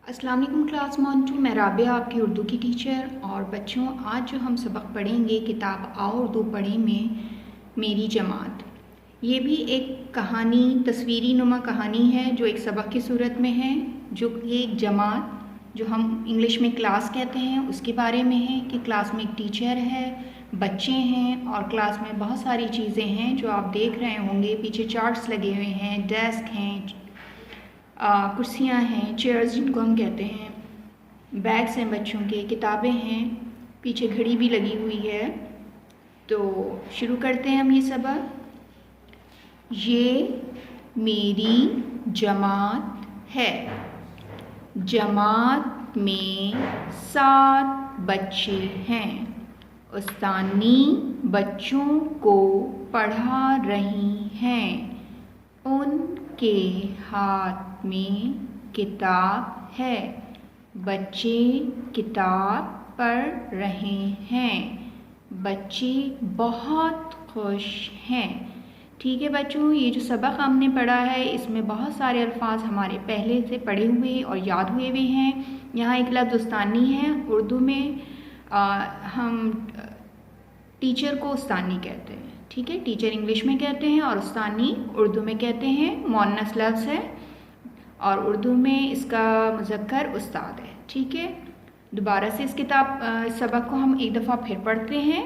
अस्सलाम वालेकुम क्लास 1 2। मैं राबिया आपकी उर्दू की टीचर। और बच्चों, आज जो हम सबक पढ़ेंगे किताब आओ उर्दू पढ़ें में मेरी जमात। ये भी एक कहानी, तस्वीरी नुमा कहानी है जो एक सबक की सूरत में है, जो कि एक जमात, जो हम इंग्लिश में क्लास कहते हैं, उसके बारे में है कि क्लास में एक टीचर है, बच्चे हैं और क्लास में बहुत सारी चीज़ें हैं जो आप देख रहे होंगे। पीछे चार्ट्स लगे हुए हैं, डेस्क हैं, कुर्सियाँ हैं, चेयर्स जिनको हम कहते हैं, बैग्स हैं बच्चों के, किताबें हैं, पीछे घड़ी भी लगी हुई है। तो शुरू करते हैं हम ये सबक। ये मेरी जमात है। जमात में 7 बच्चे हैं। उस्तानी बच्चों को पढ़ा रही हैं। उनके हाथ में किताब है। बच्चे किताब पढ़ रहे हैं। बच्चे बहुत खुश हैं। ठीक है बच्चों, ये जो सबक हमने पढ़ा है इसमें बहुत सारे अल्फाज हमारे पहले से पढ़े हुए और याद हुए हुए हैं। यहाँ एक लफ्ज़ उस्तानी है। उर्दू में हम टीचर को उस्तानी कहते हैं। ठीक है, टीचर इंग्लिश में कहते हैं और उस्तानी उर्दू में कहते हैं। मुअन्नस लफ्ज़ है और उर्दू में इसका मुज़क्कर उस्ताद है। ठीक है, दोबारा से इस किताब सबक को हम एक दफ़ा फिर पढ़ते हैं।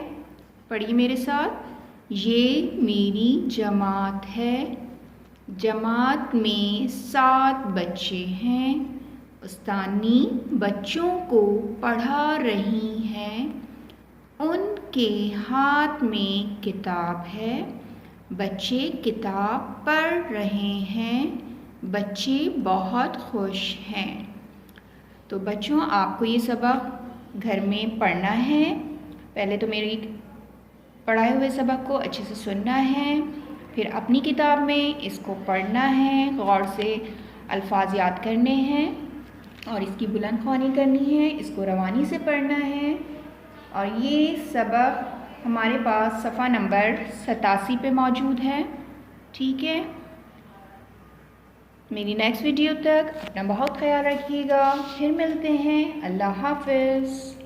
पढ़िए मेरे साथ। ये मेरी जमात है। जमात में 7 बच्चे हैं। उस्तानी बच्चों को पढ़ा रही हैं। उनके हाथ में किताब है। बच्चे किताब पढ़ रहे हैं। बच्चे बहुत खुश हैं। तो बच्चों, आपको ये सबक घर में पढ़ना है। पहले तो मेरी पढ़ाए हुए सबक को अच्छे से सुनना है, फिर अपनी किताब में इसको पढ़ना है, गौर से अल्फाज याद करने हैं और इसकी बुलंद ख्वानी करनी है, इसको रवानी से पढ़ना है। और ये सबक हमारे पास सफ़ा नंबर 87 पे मौजूद है। ठीक है, मेरी नेक्स्ट वीडियो तक अपना बहुत ख्याल रखिएगा। फिर मिलते हैं। अल्लाह हाफ़िज़।